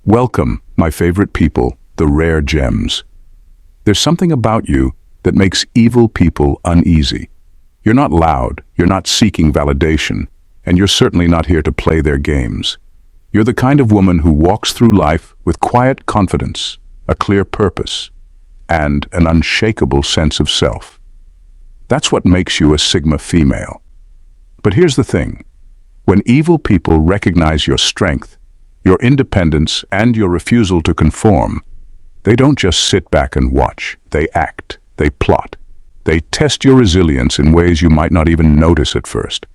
Welcome, my favorite people, the rare gems. There's something about you that makes evil people uneasy. You're not loud, you're not seeking validation, and you're certainly not here to play their games. You're the kind of woman who walks through life with quiet confidence, a clear purpose, and an unshakable sense of self. That's what makes you a Sigma female. But here's the thing. When evil people recognize your strength, your independence, and your refusal to conform, they don't just sit back and watch. They act. They plot. They test your resilience in ways you might not even notice at first.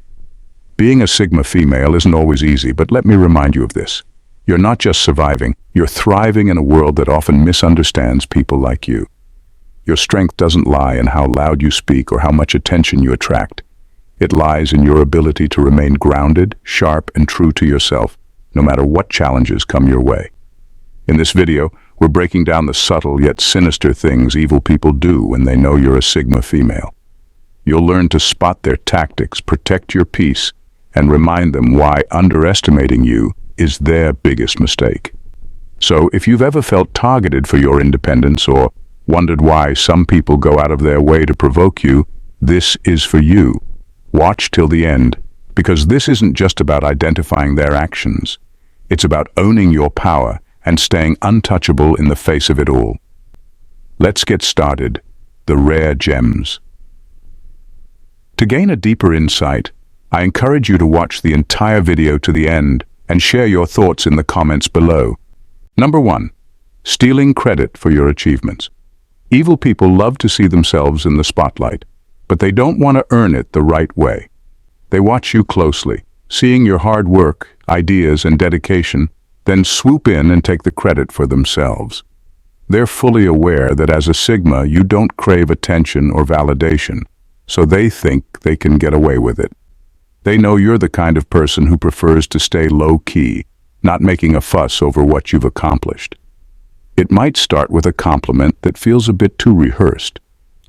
Being a Sigma female isn't always easy, but let me remind you of this. You're not just surviving, you're thriving in a world that often misunderstands people like you. Your strength doesn't lie in how loud you speak or how much attention you attract. It lies in your ability to remain grounded, sharp, and true to yourself, no matter what challenges come your way. In this video, we're breaking down the subtle yet sinister things evil people do when they know you're a Sigma female. You'll learn to spot their tactics, protect your peace, and remind them why underestimating you is their biggest mistake. So, if you've ever felt targeted for your independence or wondered why some people go out of their way to provoke you, this is for you. Watch till the end, because this isn't just about identifying their actions. It's about owning your power and staying untouchable in the face of it all. Let's get started. The rare gems. To gain a deeper insight, I encourage you to watch the entire video to the end and share your thoughts in the comments below. Number 1. Stealing credit for your achievements. Evil people love to see themselves in the spotlight, but they don't want to earn it the right way. They watch you closely, seeing your hard work, ideas, and dedication, then swoop in and take the credit for themselves. They're fully aware that as a Sigma, you don't crave attention or validation, so they think they can get away with it. They know you're the kind of person who prefers to stay low-key, not making a fuss over what you've accomplished. It might start with a compliment that feels a bit too rehearsed,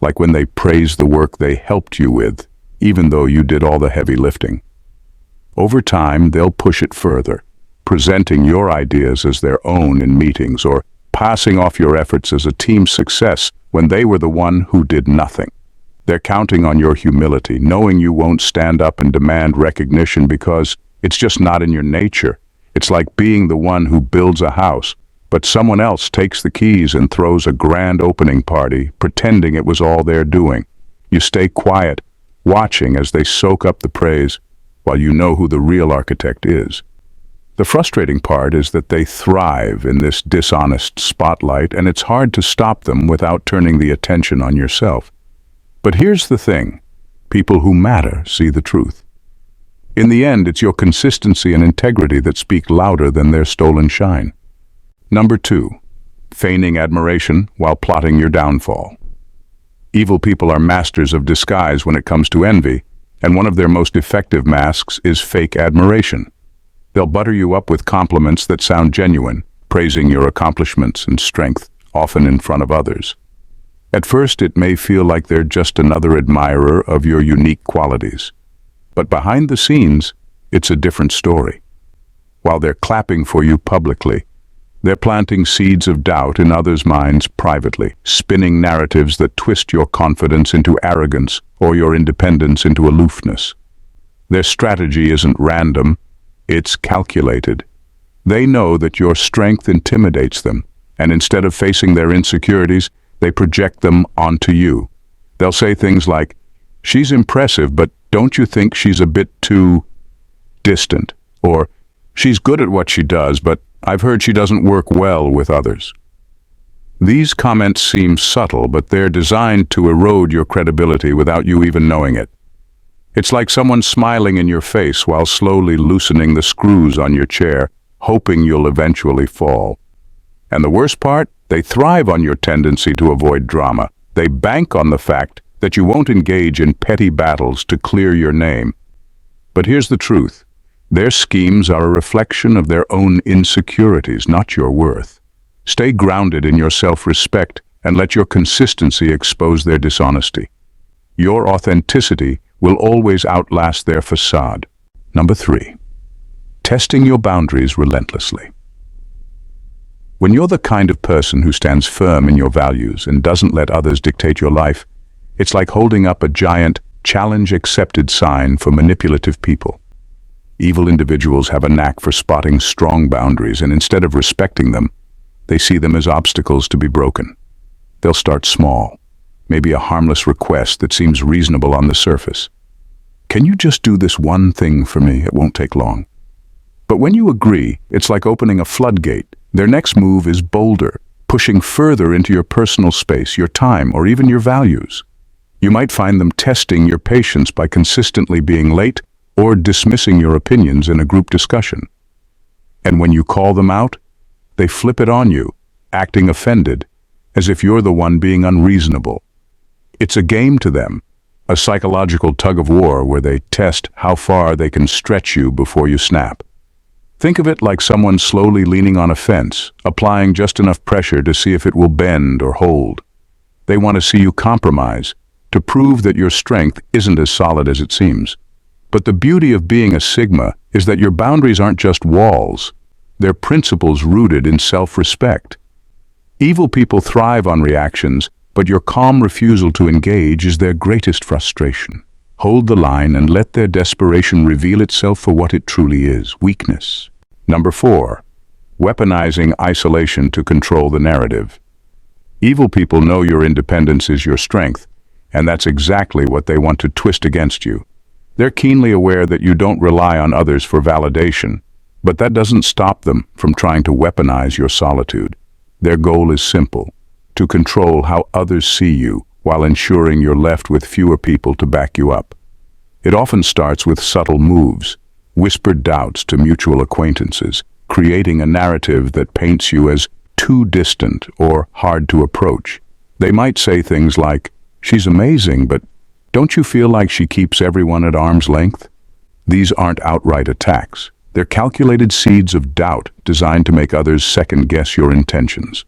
like when they praise the work they helped you with, even though you did all the heavy lifting. Over time, they'll push it further, presenting your ideas as their own in meetings or passing off your efforts as a team success when they were the one who did nothing. They're counting on your humility, knowing you won't stand up and demand recognition because it's just not in your nature. It's like being the one who builds a house, but someone else takes the keys and throws a grand opening party, pretending it was all they're doing. You stay quiet, watching as they soak up the praise, while you know who the real architect is. The frustrating part is that they thrive in this dishonest spotlight, and it's hard to stop them without turning the attention on yourself. But here's the thing. People who matter see the truth. In the end, it's your consistency and integrity that speak louder than their stolen shine. Number 2. Feigning admiration while plotting your downfall. Evil people are masters of disguise when it comes to envy, and one of their most effective masks is fake admiration. They'll butter you up with compliments that sound genuine, praising your accomplishments and strength, often in front of others. At first, it may feel like they're just another admirer of your unique qualities. But behind the scenes, it's a different story. While they're clapping for you publicly, they're planting seeds of doubt in others' minds privately, spinning narratives that twist your confidence into arrogance or your independence into aloofness. Their strategy isn't random, it's calculated. They know that your strength intimidates them, and instead of facing their insecurities, they project them onto you. They'll say things like, "She's impressive, but don't you think she's a bit too distant?" Or, "She's good at what she does, but I've heard she doesn't work well with others." These comments seem subtle, but they're designed to erode your credibility without you even knowing it. It's like someone smiling in your face while slowly loosening the screws on your chair, hoping you'll eventually fall. And the worst part? They thrive on your tendency to avoid drama. They bank on the fact that you won't engage in petty battles to clear your name. But here's the truth. Their schemes are a reflection of their own insecurities, not your worth. Stay grounded in your self-respect and let your consistency expose their dishonesty. Your authenticity will always outlast their facade. Number 3. Testing your boundaries relentlessly. When you're the kind of person who stands firm in your values and doesn't let others dictate your life, it's like holding up a giant, challenge-accepted sign for manipulative people. Evil individuals have a knack for spotting strong boundaries, and instead of respecting them, they see them as obstacles to be broken. They'll start small, maybe a harmless request that seems reasonable on the surface. Can you just do this one thing for me? It won't take long. But when you agree, it's like opening a floodgate. Their next move is bolder, pushing further into your personal space, your time, or even your values. You might find them testing your patience by consistently being late or dismissing your opinions in a group discussion. And when you call them out, they flip it on you, acting offended, as if you're the one being unreasonable. It's a game to them, a psychological tug-of-war where they test how far they can stretch you before you snap. Think of it like someone slowly leaning on a fence, applying just enough pressure to see if it will bend or hold. They want to see you compromise, to prove that your strength isn't as solid as it seems. But the beauty of being a Sigma is that your boundaries aren't just walls. They're principles rooted in self-respect. Evil people thrive on reactions, but your calm refusal to engage is their greatest frustration. Hold the line and let their desperation reveal itself for what it truly is: weakness. Number 4. Weaponizing isolation to control the narrative. Evil people know your independence is your strength, and that's exactly what they want to twist against you. They're keenly aware that you don't rely on others for validation, but that doesn't stop them from trying to weaponize your solitude. Their goal is simple: to control how others see you while ensuring you're left with fewer people to back you up. It often starts with subtle moves, whispered doubts to mutual acquaintances, creating a narrative that paints you as too distant or hard to approach. They might say things like, "She's amazing, but don't you feel like she keeps everyone at arm's length?" These aren't outright attacks. They're calculated seeds of doubt designed to make others second-guess your intentions.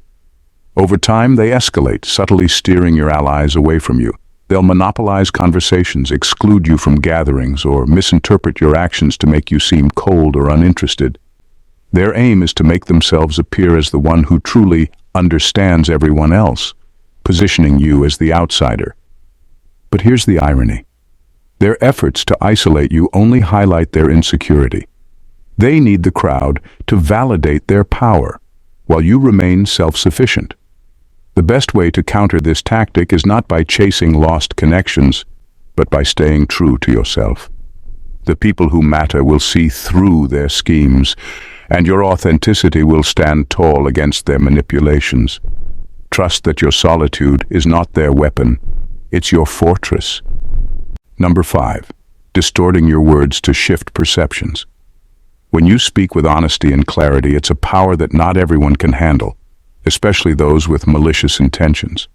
Over time, they escalate, subtly steering your allies away from you. They'll monopolize conversations, exclude you from gatherings, or misinterpret your actions to make you seem cold or uninterested. Their aim is to make themselves appear as the one who truly understands everyone else, positioning you as the outsider. But here's the irony. Their efforts to isolate you only highlight their insecurity. They need the crowd to validate their power, while you remain self-sufficient. The best way to counter this tactic is not by chasing lost connections, but by staying true to yourself. The people who matter will see through their schemes, and your authenticity will stand tall against their manipulations. Trust that your solitude is not their weapon, it's your fortress. Number 5. Distorting your words to shift perceptions. When you speak with honesty and clarity, it's a power that not everyone can handle, especially those with malicious intentions.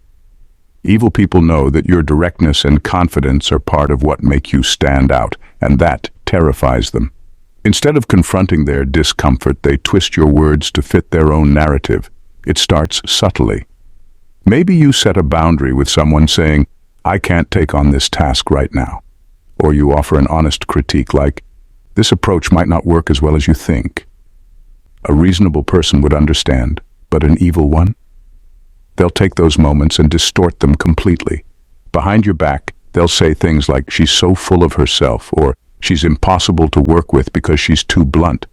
Evil people know that your directness and confidence are part of what make you stand out, and that terrifies them. Instead of confronting their discomfort, they twist your words to fit their own narrative. It starts subtly. Maybe you set a boundary with someone saying, "I can't take on this task right now." Or you offer an honest critique like, "This approach might not work as well as you think." A reasonable person would understand, but an evil one? They'll take those moments and distort them completely. Behind your back, they'll say things like, "She's so full of herself," or "She's impossible to work with because she's too blunt."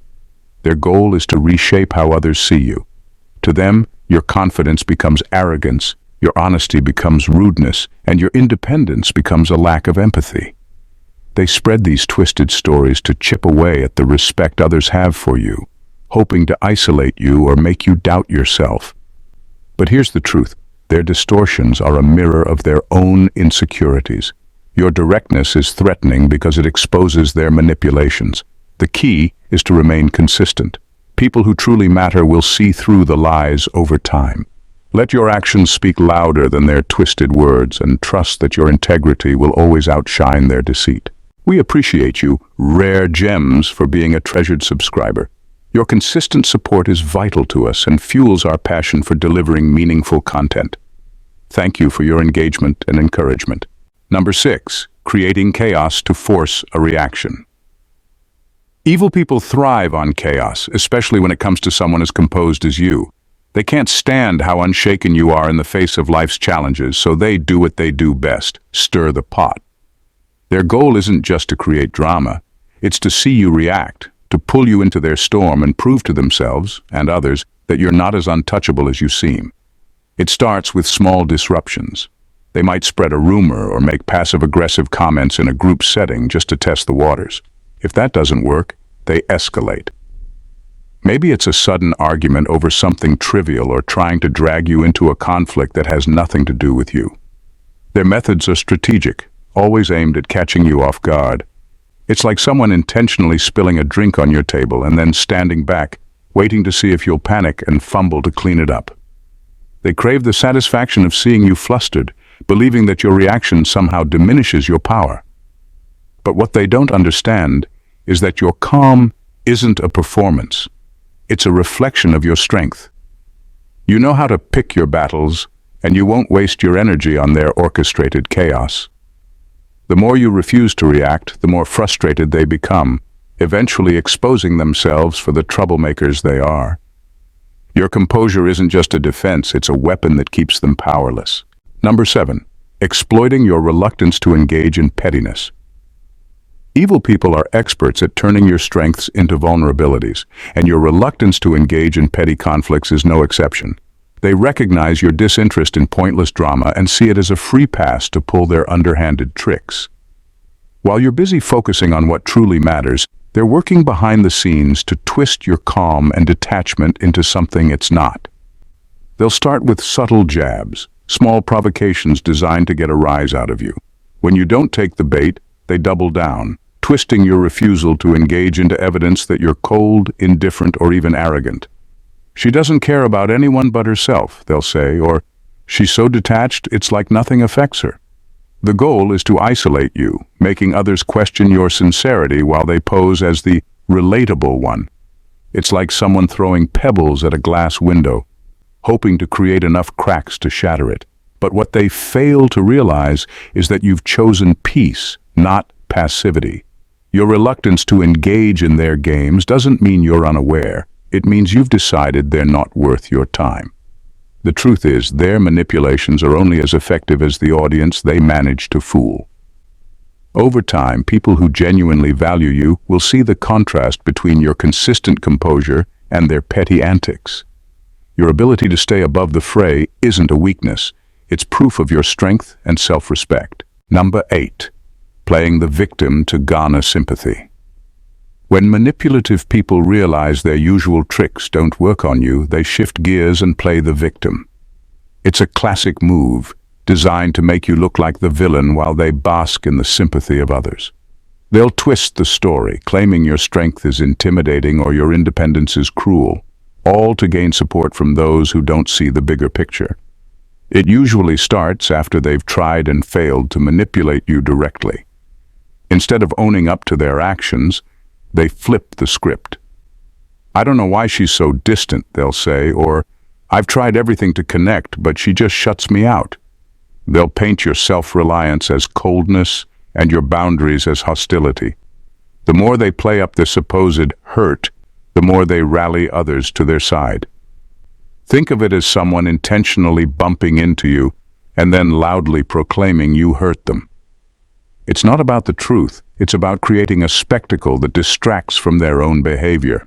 Their goal is to reshape how others see you. To them, your confidence becomes arrogance, your honesty becomes rudeness, and your independence becomes a lack of empathy. They spread these twisted stories to chip away at the respect others have for you, hoping to isolate you or make you doubt yourself. But here's the truth. Their distortions are a mirror of their own insecurities. Your directness is threatening because it exposes their manipulations. The key is to remain consistent. People who truly matter will see through the lies over time. Let your actions speak louder than their twisted words, and trust that your integrity will always outshine their deceit. We appreciate you, rare gems, for being a treasured subscriber. Your consistent support is vital to us and fuels our passion for delivering meaningful content. Thank you for your engagement and encouragement. Number 6. Creating chaos to force a reaction. Evil people thrive on chaos, especially when it comes to someone as composed as you. They can't stand how unshaken you are in the face of life's challenges, so they do what they do best: stir the pot. Their goal isn't just to create drama, it's to see you react, to pull you into their storm and prove to themselves, and others, that you're not as untouchable as you seem. It starts with small disruptions. They might spread a rumor or make passive-aggressive comments in a group setting just to test the waters. If that doesn't work, they escalate. Maybe it's a sudden argument over something trivial or trying to drag you into a conflict that has nothing to do with you. Their methods are strategic, always aimed at catching you off guard. It's like someone intentionally spilling a drink on your table and then standing back, waiting to see if you'll panic and fumble to clean it up. They crave the satisfaction of seeing you flustered, believing that your reaction somehow diminishes your power. But what they don't understand is that your calm isn't a performance. It's a reflection of your strength. You know how to pick your battles, and you won't waste your energy on their orchestrated chaos. The more you refuse to react, the more frustrated they become, eventually exposing themselves for the troublemakers they are. Your composure isn't just a defense, it's a weapon that keeps them powerless. Number 7. Exploiting your reluctance to engage in pettiness. Evil people are experts at turning your strengths into vulnerabilities, and your reluctance to engage in petty conflicts is no exception. They recognize your disinterest in pointless drama and see it as a free pass to pull their underhanded tricks. While you're busy focusing on what truly matters, they're working behind the scenes to twist your calm and detachment into something it's not. They'll start with subtle jabs, small provocations designed to get a rise out of you. When you don't take the bait, they double down, twisting your refusal to engage into evidence that you're cold, indifferent, or even arrogant. She doesn't care about anyone but herself, they'll say, or she's so detached it's like nothing affects her. The goal is to isolate you, making others question your sincerity while they pose as the relatable one. It's like someone throwing pebbles at a glass window, hoping to create enough cracks to shatter it. But what they fail to realize is that you've chosen peace, not passivity. Your reluctance to engage in their games doesn't mean you're unaware. It means you've decided they're not worth your time. The truth is, their manipulations are only as effective as the audience they manage to fool. Over time, people who genuinely value you will see the contrast between your consistent composure and their petty antics. Your ability to stay above the fray isn't a weakness. It's proof of your strength and self-respect. Number 8. Playing the victim to garner sympathy. When manipulative people realize their usual tricks don't work on you, they shift gears and play the victim. It's a classic move, designed to make you look like the villain while they bask in the sympathy of others. They'll twist the story, claiming your strength is intimidating or your independence is cruel, all to gain support from those who don't see the bigger picture. It usually starts after they've tried and failed to manipulate you directly. Instead of owning up to their actions, they flip the script. "I don't know why she's so distant," they'll say, or "I've tried everything to connect, but she just shuts me out." They'll paint your self-reliance as coldness and your boundaries as hostility. The more they play up the supposed hurt, the more they rally others to their side. Think of it as someone intentionally bumping into you and then loudly proclaiming you hurt them. It's not about the truth, it's about creating a spectacle that distracts from their own behavior.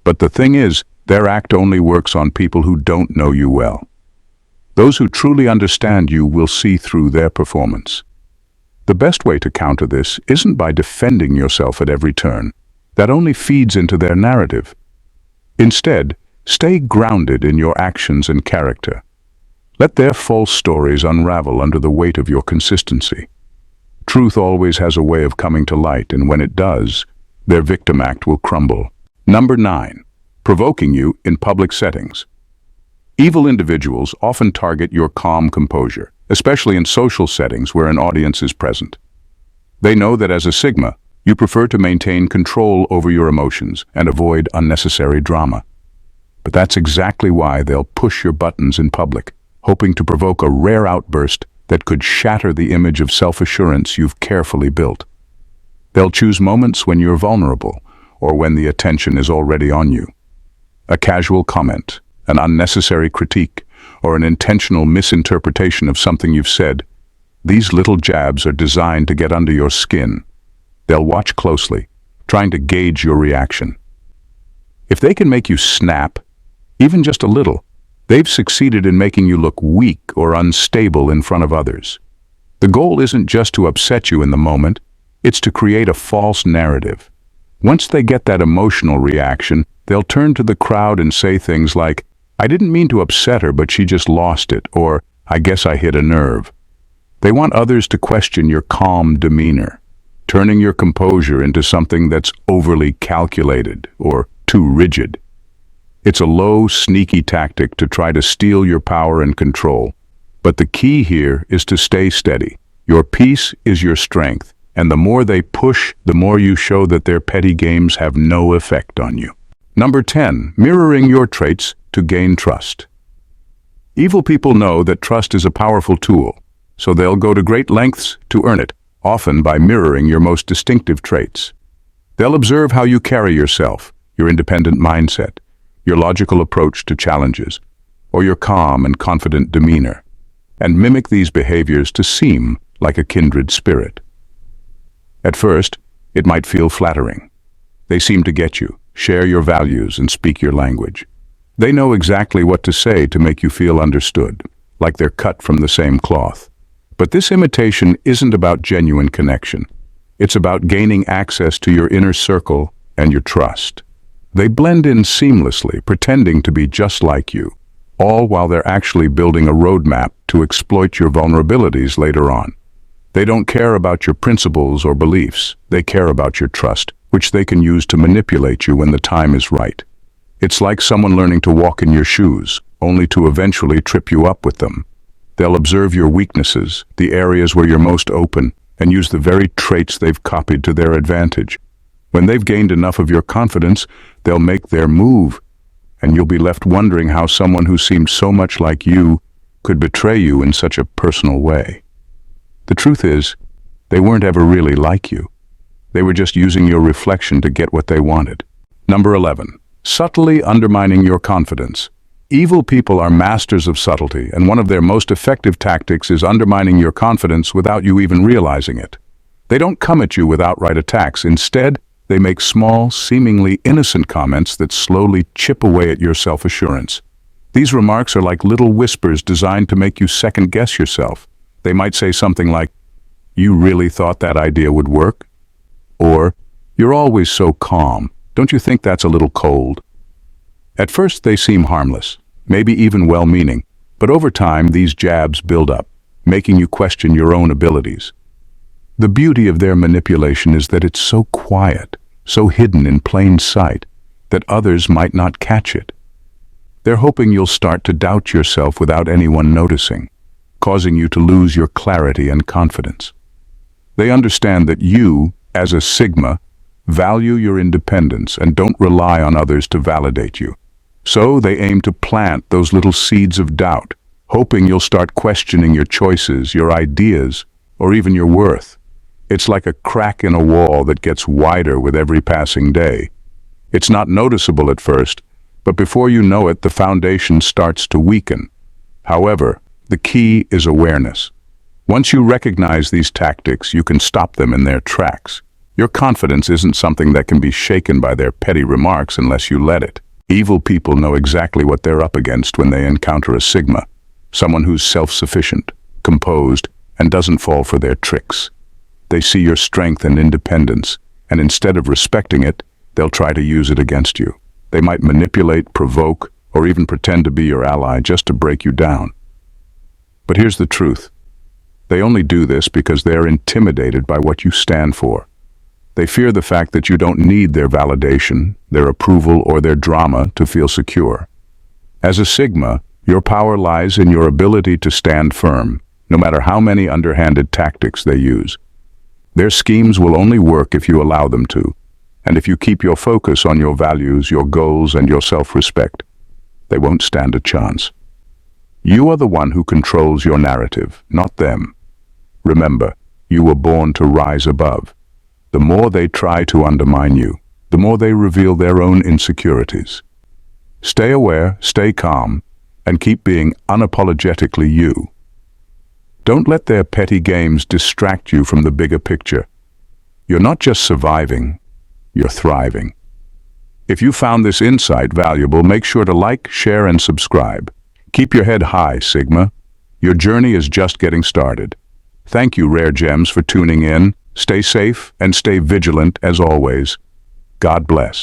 But the thing is, their act only works on people who don't know you well. Those who truly understand you will see through their performance. The best way to counter this isn't by defending yourself at every turn. That only feeds into their narrative. Instead, stay grounded in your actions and character. Let their false stories unravel under the weight of your consistency. Truth always has a way of coming to light, and when it does, their victim act will crumble. Number 9. Provoking you in public settings. Evil individuals often target your calm composure, especially in social settings where an audience is present. They know that as a Sigma, you prefer to maintain control over your emotions and avoid unnecessary drama. But that's exactly why they'll push your buttons in public, hoping to provoke a rare outburst that could shatter the image of self-assurance you've carefully built. They'll choose moments when you're vulnerable or when the attention is already on you. A casual comment, an unnecessary critique, or an intentional misinterpretation of something you've said, these little jabs are designed to get under your skin. They'll watch closely, trying to gauge your reaction. If they can make you snap, even just a little, they've succeeded in making you look weak or unstable in front of others. The goal isn't just to upset you in the moment, it's to create a false narrative. Once they get that emotional reaction, they'll turn to the crowd and say things like, "I didn't mean to upset her, but she just lost it," or "I guess I hit a nerve." They want others to question your calm demeanor, turning your composure into something that's overly calculated or too rigid. It's a low, sneaky tactic to try to steal your power and control. But the key here is to stay steady. Your peace is your strength, and the more they push, the more you show that their petty games have no effect on you. Number 10, mirroring your traits to gain trust. Evil people know that trust is a powerful tool, so they'll go to great lengths to earn it, often by mirroring your most distinctive traits. They'll observe how you carry yourself, your independent mindset, your logical approach to challenges, or your calm and confident demeanor, and mimic these behaviors to seem like a kindred spirit. At first, it might feel flattering. They seem to get you, share your values, and speak your language. They know exactly what to say to make you feel understood, like they're cut from the same cloth. But this imitation isn't about genuine connection. It's about gaining access to your inner circle and your trust. They blend in seamlessly, pretending to be just like you, all while they're actually building a roadmap to exploit your vulnerabilities later on. They don't care about your principles or beliefs. They care about your trust, which they can use to manipulate you when the time is right. It's like someone learning to walk in your shoes, only to eventually trip you up with them. They'll observe your weaknesses, the areas where you're most open, and use the very traits they've copied to their advantage. When they've gained enough of your confidence, they'll make their move, and you'll be left wondering how someone who seemed so much like you could betray you in such a personal way. The truth is, they weren't ever really like you. They were just using your reflection to get what they wanted. Number 11, subtly undermining your confidence. Evil people are masters of subtlety, and one of their most effective tactics is undermining your confidence without you even realizing it. They don't come at you with outright attacks. Instead, they make small, seemingly innocent comments that slowly chip away at your self-assurance. These remarks are like little whispers designed to make you second-guess yourself. They might say something like, "You really thought that idea would work?" Or, "You're always so calm. Don't you think that's a little cold?" At first they seem harmless, maybe even well-meaning, but over time these jabs build up, making you question your own abilities. The beauty of their manipulation is that it's so quiet, so hidden in plain sight, that others might not catch it. They're hoping you'll start to doubt yourself without anyone noticing, causing you to lose your clarity and confidence. They understand that you, as a Sigma, value your independence and don't rely on others to validate you. So they aim to plant those little seeds of doubt, hoping you'll start questioning your choices, your ideas, or even your worth. It's like a crack in a wall that gets wider with every passing day. It's not noticeable at first, but before you know it, the foundation starts to weaken. However, the key is awareness. Once you recognize these tactics, you can stop them in their tracks. Your confidence isn't something that can be shaken by their petty remarks unless you let it. Evil people know exactly what they're up against when they encounter a Sigma, someone who's self-sufficient, composed, and doesn't fall for their tricks. They see your strength and independence, and instead of respecting it, they'll try to use it against you. They might manipulate, provoke, or even pretend to be your ally just to break you down. But here's the truth. They only do this because they're intimidated by what you stand for. They fear the fact that you don't need their validation, their approval, or their drama to feel secure. As a Sigma, your power lies in your ability to stand firm, no matter how many underhanded tactics they use. Their schemes will only work if you allow them to, and if you keep your focus on your values, your goals, and your self-respect, they won't stand a chance. You are the one who controls your narrative, not them. Remember, you were born to rise above. The more they try to undermine you, the more they reveal their own insecurities. Stay aware, stay calm, and keep being unapologetically you. Don't let their petty games distract you from the bigger picture. You're not just surviving, you're thriving. If you found this insight valuable, make sure to like, share, and subscribe. Keep your head high, Sigma. Your journey is just getting started. Thank you, Rare Gems, for tuning in. Stay safe and stay vigilant as always. God bless.